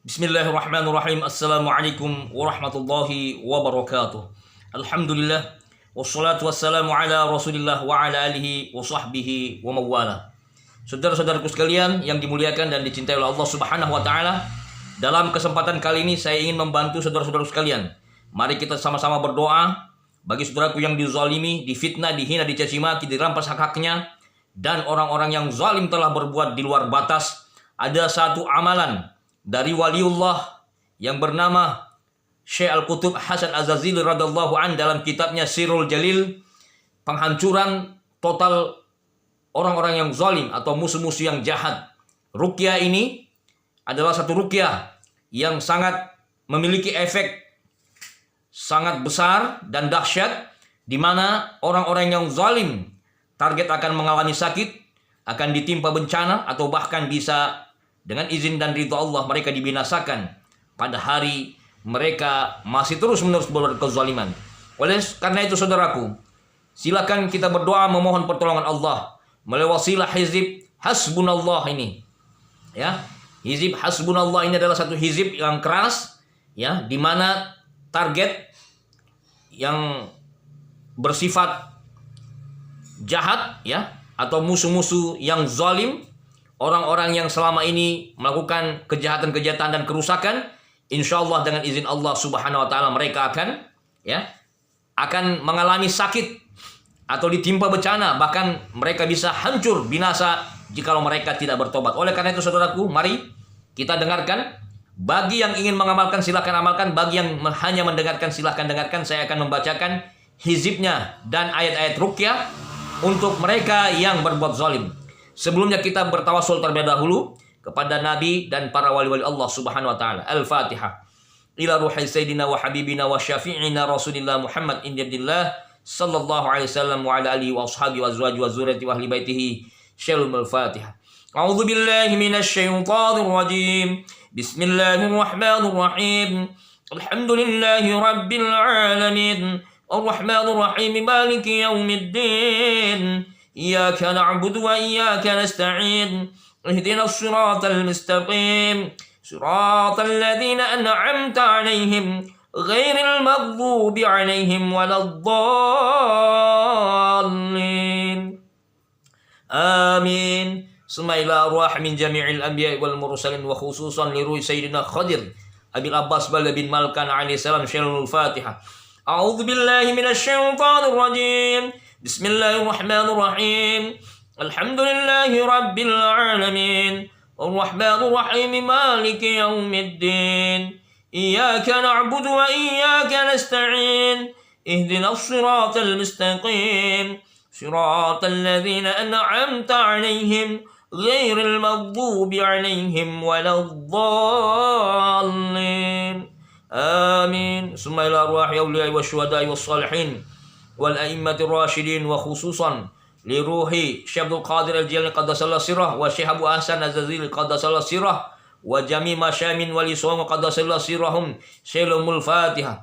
Bismillahirrahmanirrahim. Assalamualaikum warahmatullahi wabarakatuh. Alhamdulillah wassalatu wassalamu ala Rasulillah wa ala alihi wa sahbihi wa mawala. Saudara-saudaraku sekalian yang dimuliakan dan dicintai oleh Allah Subhanahu wa taala, dalam kesempatan kali ini saya ingin membantu saudara-saudaraku sekalian. Mari kita sama-sama berdoa bagi saudaraku yang dizalimi, difitnah, dihina, dicaci maki, dirampas hak-haknya, dan orang-orang yang zalim telah berbuat di luar batas. Ada satu amalan dari waliullah yang bernama Syekh Al-Qutub Hasan Az-Zazili radhiyallahu an dalam kitabnya Sirrul Jalil, penghancuran total orang-orang yang zalim atau musuh-musuh yang jahat. Ruqyah ini adalah satu ruqyah yang sangat memiliki efek sangat besar dan dahsyat, di mana orang-orang yang zalim target akan mengalami sakit, akan ditimpa bencana, atau bahkan bisa dengan izin dan ridha Allah mereka dibinasakan pada hari mereka masih terus-menerus berbuat kezaliman. Oleh karena itu saudaraku, silakan kita berdoa memohon pertolongan Allah melalui wasilah hizib hasbunallah ini. Ya, hizib hasbunallah ini adalah satu hizib yang keras, ya, di mana target yang bersifat jahat, ya, atau musuh-musuh yang zalim, orang-orang yang selama ini melakukan kejahatan-kejahatan dan kerusakan, insya Allah dengan izin Allah Subhanahu wa taala mereka akan mengalami sakit atau ditimpa bencana, bahkan mereka bisa hancur binasa jikalau mereka tidak bertobat. Oleh karena itu saudaraku, mari kita dengarkan. Bagi yang ingin mengamalkan silakan amalkan, bagi yang hanya mendengarkan silakan dengarkan. Saya akan membacakan hizibnya dan ayat-ayat ruqyah untuk mereka yang berbuat zalim. Sebelumnya kita bertawasul terlebih dahulu kepada Nabi dan para wali-wali Allah Subhanahu wa taala. Al-Fatihah. Ila ruhi sayyidina wa habibina wa syafi'ina Rasulillah Muhammad indillah sallallahu alaihi wasallam wa ala alihi wa ashabihi wa azwaji wa zurriyyati wa ahli baitihi. Syalul Fatihah. A'udzu billahi minasy syaithanir rajim. Bismillahirrahmanirrahim. Alhamdulillahi rabbil alamin. Ar-Rahmanir Rahim. Maliki yaumiddin. إياك نعبد وإياك نستعين اهدنا الصراط المستقيم صراط الذين أنعمت عليهم غير المغضوب عليهم ولا الضالين آمين ثم إلى أرواح من جميع الأنبياء والمرسلين وخصوصا لروح سيدنا خضر أبي العباس بن مالكان عليه السلام. شهر الفاتحة. أعوذ بالله من الشيطان الرجيم. بسم الله الرحمن الرحيم. الحمد لله رب العالمين. الرحمن الرحيم. مالك يوم الدين. إياك نعبد وإياك نستعين. اهدنا الصراط المستقيم. صراط الذين أنعمت عليهم غير المغضوب عليهم ولا الضالين آمين. ثم إلى أرواح أولياء والشهداء والصالحين والأئمة الراشدين وخصوصا لروح شيخ عبد القادر الجيلاني قدس الله سره وشيخ أبو حسن الزازيلي قدس الله سره وجميع مشايخ وليصوم قدس الله سرهم. سلم الفاتحة.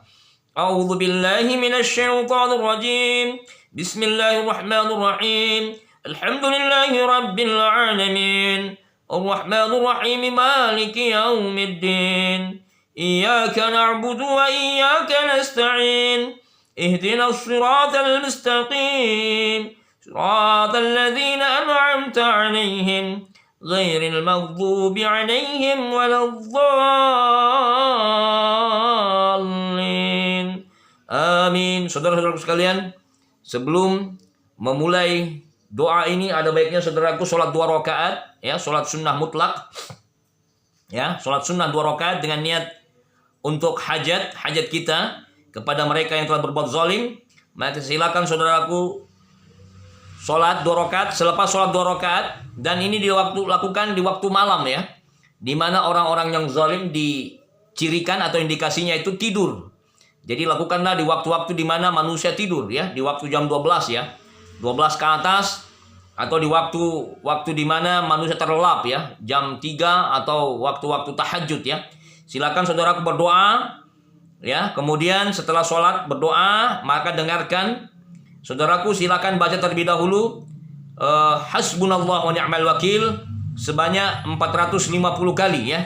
أعوذ بالله من الشيطان الرجيم. بسم الله الرحمن الرحيم. الحمد لله رب العالمين. الرحمن الرحيم. مالك يوم الدين. إياك نعبد وإياك نستعين. اهدنا الصراط المستقيم صراط الذين أنعمت عليهم غير المغضوب عليهم ولا الضالين آمين. Saudara-saudaraku sekalian, sebelum memulai doa ini ada baiknya saudaraku sholat 2 rakaat, ya, sholat sunnah mutlak, ya, sholat sunnah 2 rakaat dengan niat untuk hajat kita kepada mereka yang telah berbuat zalim. Maka silakan saudaraku sholat 2 rakaat. Selepas sholat 2 rakaat, dan ini lakukan di waktu malam, ya, di mana orang-orang yang zalim dicirikan atau indikasinya itu tidur. Jadi lakukanlah di waktu-waktu di mana manusia tidur, ya, di waktu jam 12, ya, 12 ke atas, atau di waktu di mana manusia terlelap, ya, jam 3 atau waktu-waktu tahajud, ya. Silakan saudaraku berdoa. Ya, kemudian setelah sholat berdoa, maka dengarkan saudaraku, silakan baca terlebih dahulu hasbunallah wa ni'mal wakil sebanyak 450 kali, ya.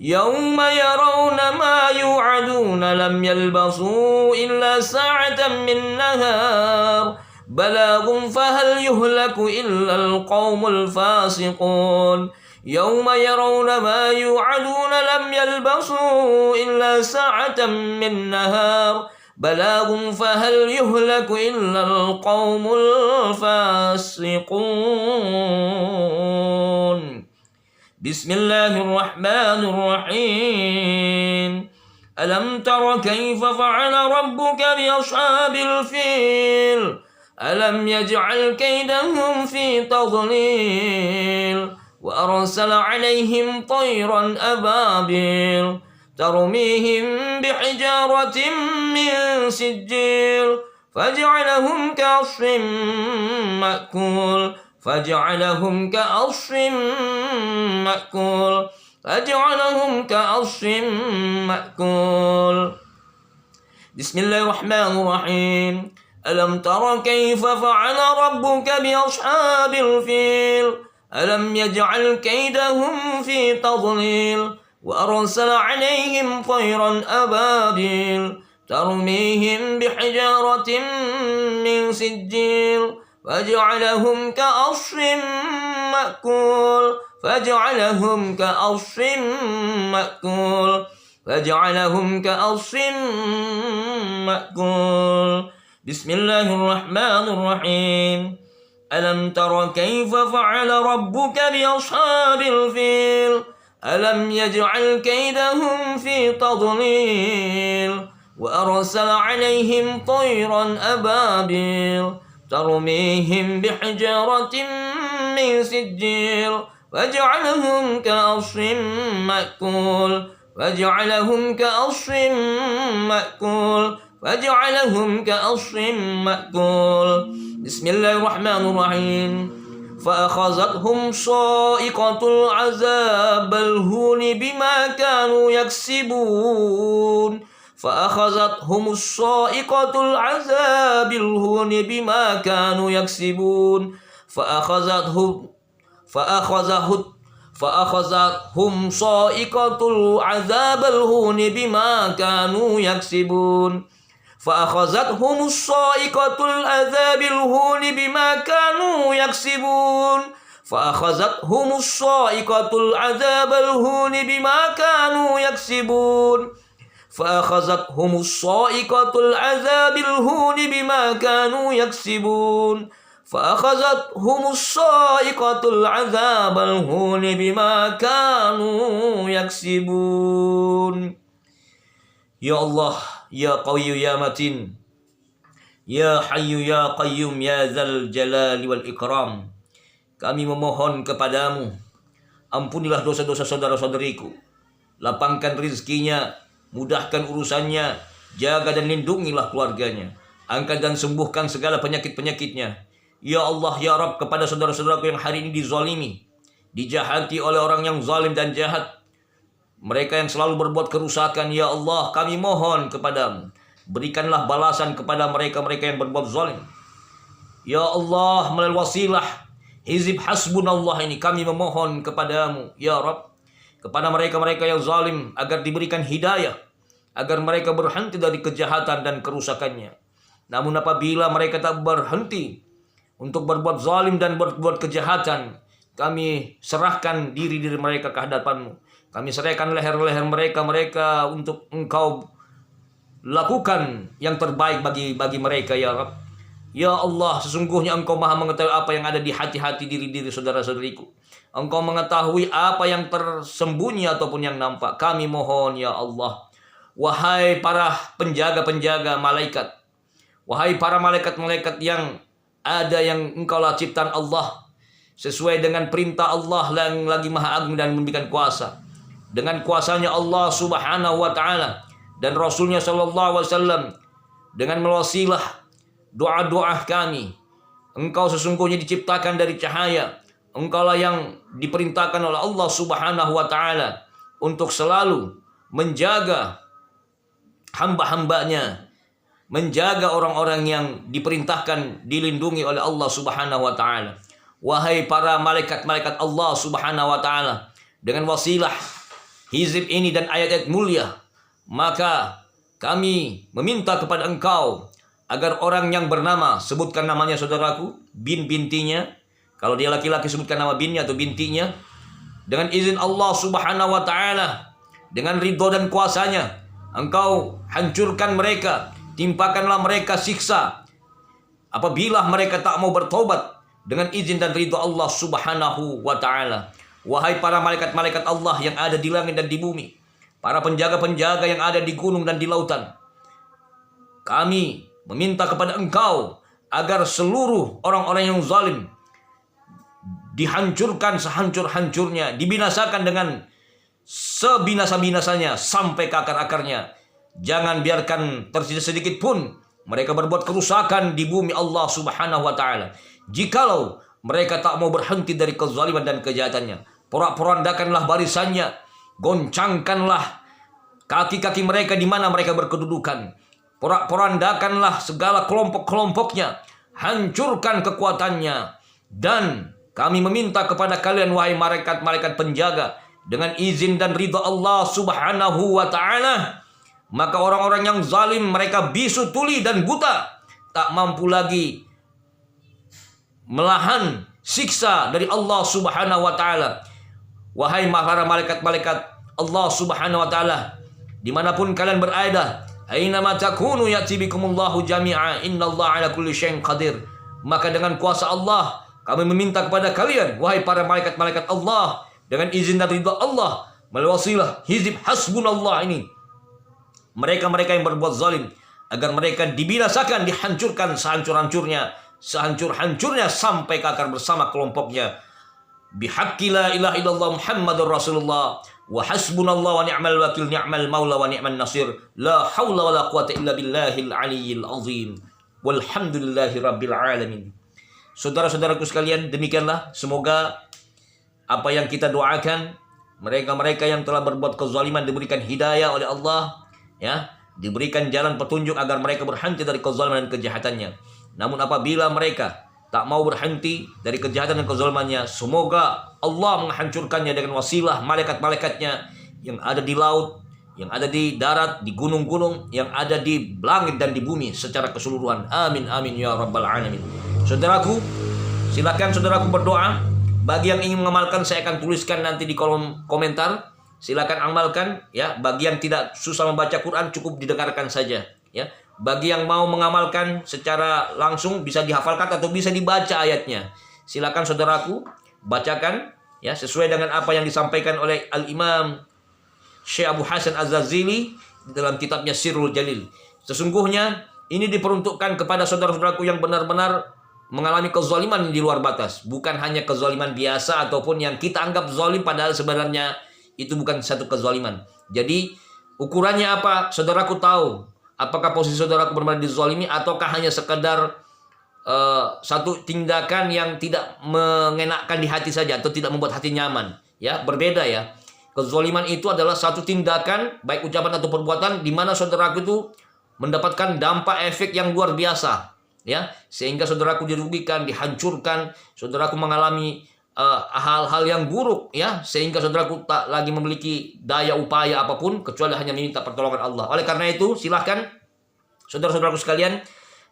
يوم يرون ما يوعدون لم يلبثوا إلا ساعة من نهار بلاغ فهل يهلك إلا القوم الفاسقون يوم يرون ما يوعدون لم يلبثوا إلا ساعة من نهار بلاغ فهل يهلك إلا القوم الفاسقون بسم الله الرحمن الرحيم ألم تر كيف فعل ربك بأصحاب الفيل ألم يجعل كيدهم في تضليل وأرسل عليهم طيرا أبابيل ترميهم بحجارة من سجيل فجعلهم كعصف مأكول فجعلهم كعصف مأكول فجعلهم كعصف مأكول بسم الله الرحمن الرحيم ألم تر كيف فعل ربك بأصحاب الفيل ألم يجعل كيدهم في تضليل وأرسل عليهم طيرا أبابيل ترميهم بحجارة من سجيل فجعلهم كعصف مأكول فجعلهم كعصف مأكول فجعلهم كعصف مأكول بسم الله الرحمن الرحيم ألم تر كيف فعل ربك بأصحاب الفيل ألم يجعل كيدهم في تضليل وأرسل عليهم طيرا أبابيل ترميهم بحجارة من سجيل فجعلهم كعصف مأكول فجعلهم كعصف مأكول فجعلهم كعصف مأكول بسم الله الرحمن الرحيم فأخذتهم صائقة العذاب الهون بما كانوا يكسبون فأخذتهم الصائقة العذاب الهون بما كانوا يكسبون فأخذتهم صائقة العذاب الهون بما كانوا يكسبون فأخذتهم الصائقة العذاب الهون بما كانوا يكسبون فأخذتهم الصائقة العذاب الهون بما كانوا يكسبون فأخذتهم الصائقة العذاب الهون بما كانوا يكسبون فأخذتهم الصائقة العذاب الهون بما كانوا يكسبون Ya Allah, Ya Qawiyyu Ya Matin, Ya Hayyu Ya Qayyum Ya Dzal Jalali wal Ikram. Kami memohon kepadamu, ampunilah dosa-dosa saudara-saudariku, lapangkan rizkinya, mudahkan urusannya, jaga dan lindungilah keluarganya, angkat dan sembuhkan segala penyakit-penyakitnya. Ya Allah, Ya Rabb, kepada saudara-saudaraku yang hari ini dizalimi, dijahati oleh orang yang zalim dan jahat, mereka yang selalu berbuat kerusakan, ya Allah, kami mohon kepadamu, berikanlah balasan kepada mereka-mereka yang berbuat zalim. Ya Allah, melalui wasilah Hizib Hasbunallah ini kami memohon kepadamu, ya Rabb, kepada mereka-mereka yang zalim agar diberikan hidayah, agar mereka berhenti dari kejahatan dan kerusakannya. Namun apabila mereka tak berhenti untuk berbuat zalim dan berbuat kejahatan, kami serahkan diri mereka ke hadapanmu. Kami serahkan leher-leher mereka untuk Engkau lakukan yang terbaik bagi mereka, ya Rabb. Ya Allah, sesungguhnya Engkau Maha mengetahui apa yang ada di hati-hati diri saudara-saudariku. Engkau mengetahui apa yang tersembunyi ataupun yang nampak. Kami mohon, ya Allah, wahai para penjaga-penjaga malaikat, wahai para malaikat-malaikat yang ada yang Engkaulah ciptaan Allah, sesuai dengan perintah Allah yang lagi Maha Agung dan memberikan kuasa. Dengan kuasanya Allah Subhanahu wa Ta'ala dan Rasulnya Sallallahu Alaihi Wasallam, dengan melosilah doa-doa kami, Engkau sesungguhnya diciptakan dari cahaya. Engkaulah yang diperintahkan oleh Allah Subhanahu wa Ta'ala untuk selalu menjaga hamba-hambanya, menjaga orang-orang yang diperintahkan dilindungi oleh Allah Subhanahu wa Ta'ala. Wahai para malaikat-malaikat Allah Subhanahu wa Ta'ala, dengan wasilah hizib ini dan ayat-ayat mulia, maka kami meminta kepada engkau agar orang yang bernama, sebutkan namanya saudaraku, bintinya, kalau dia laki-laki sebutkan nama binnya atau bintinya, dengan izin Allah subhanahu wa ta'ala, dengan ridho dan kuasanya, engkau hancurkan mereka, timpakanlah mereka siksa apabila mereka tak mau bertobat dengan izin dan ridho Allah subhanahu wa ta'ala. Wahai para malaikat-malaikat Allah yang ada di langit dan di bumi, para penjaga-penjaga yang ada di gunung dan di lautan, kami meminta kepada engkau agar seluruh orang-orang yang zalim dihancurkan sehancur-hancurnya, dibinasakan dengan sebinasa-binasanya sampai ke akar-akarnya. Jangan biarkan tersisa sedikit pun mereka berbuat kerusakan di bumi Allah subhanahu wa ta'ala. Jikalau mereka tak mau berhenti dari kezaliman dan kejahatannya, porak-porandakanlah barisannya, goncangkanlah kaki-kaki mereka di mana mereka berkedudukan, porak-porandakanlah segala kelompok-kelompoknya, hancurkan kekuatannya. Dan kami meminta kepada kalian, wahai malaikat-malaikat penjaga, dengan izin dan ridha Allah subhanahu wa ta'ala, maka orang-orang yang zalim mereka bisu, tuli dan buta, tak mampu lagi melahan siksa dari Allah subhanahu wa ta'ala. Wahai para malaikat-malaikat Allah subhanahu wa ta'ala, dimanapun kalian berada, ainama takunu ya'ti bikumullahu jami'a, innallaha ala kulli syai'in qadir. Maka dengan kuasa Allah kami meminta kepada kalian, wahai para malaikat-malaikat Allah, dengan izin dan ridha Allah, melalui wasilah hizib hasbunallah ini, mereka-mereka yang berbuat zalim, agar mereka dibinasakan, dihancurkan sehancur-hancurnya sampai ke akar bersama kelompoknya. Bihaqqi la ilaha illallah Muhammadur Rasulullah wa hasbunallah wa ni'mal wakil, ni'mal maula wa ni'man nasir, la haula wa la quwata illa billahil aliyyil azim, walhamdulillahi rabbil alamin. Saudara-saudaraku sekalian, demikianlah semoga apa yang kita doakan, mereka-mereka yang telah berbuat kezaliman diberikan hidayah oleh Allah, ya, diberikan jalan petunjuk agar mereka berhenti dari kezaliman dan kejahatannya. Namun apabila mereka tak mau berhenti dari kejahatan dan kezalimannya, semoga Allah menghancurkannya dengan wasilah malaikat-malaikatnya yang ada di laut, yang ada di darat, di gunung-gunung, yang ada di langit dan di bumi secara keseluruhan. Amin amin ya rabbal alamin. Saudaraku, silakan saudaraku berdoa. Bagi yang ingin mengamalkan, saya akan tuliskan nanti di kolom komentar. Silakan amalkan, ya. Bagi yang tidak susah membaca Quran, cukup didengarkan saja, ya. Bagi yang mau mengamalkan secara langsung, bisa dihafalkan atau bisa dibaca ayatnya. Silakan saudaraku bacakan, ya, sesuai dengan apa yang disampaikan oleh Al-Imam Syekh Abu Hasan Az-Zazili dalam kitabnya Sirrul Jalil. Sesungguhnya ini diperuntukkan kepada saudara-saudaraku yang benar-benar mengalami kezaliman di luar batas, bukan hanya kezaliman biasa ataupun yang kita anggap zalim padahal sebenarnya itu bukan satu kezaliman. Jadi ukurannya apa? Saudaraku tahu apakah posisi saudaraku benar-benar dizalimi ataukah hanya sekedar satu tindakan yang tidak mengenakkan di hati saja atau tidak membuat hati nyaman, ya. Berbeda, ya. Kezaliman itu adalah satu tindakan baik ucapan atau perbuatan di mana saudaraku itu mendapatkan dampak efek yang luar biasa, ya, sehingga saudaraku dirugikan, dihancurkan, saudaraku mengalami hal-hal yang buruk, ya, sehingga saudaraku tak lagi memiliki daya upaya apapun kecuali hanya meminta pertolongan Allah. Oleh karena itu, silahkan saudara-saudaraku sekalian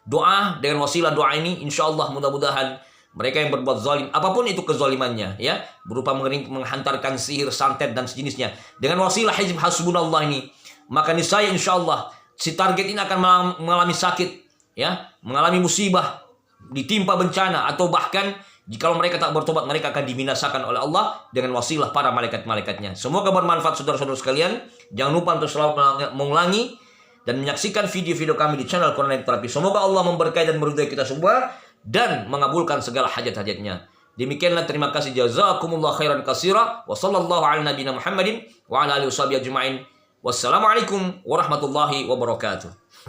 doa dengan wasilah doa ini, insya Allah mudah-mudahan mereka yang berbuat zalim, apapun itu kezalimannya, ya, berupa menghantarkan sihir, santet dan sejenisnya, dengan wasilah hizib hasbunallah ini, maka niscaya insya Allah si target ini akan mengalami sakit, ya, mengalami musibah, ditimpa bencana, atau bahkan jikalau mereka tak bertobat, mereka akan dibinasakan oleh Allah dengan wasilah para malaikat-malaikatnya. Semoga bermanfaat saudara-saudara sekalian. Jangan lupa untuk selalu mengulangi dan menyaksikan video-video kami di channel Quran Terapi. Semoga Allah memberkahi dan meridai kita semua dan mengabulkan segala hajat-hajatnya. Demikianlah, terima kasih, jazakumullah khairan katsira, wa sallallahu ala nabiyina Muhammadin wa ala alihi washabihi ajmain. Wassalamualaikum warahmatullahi wabarakatuh.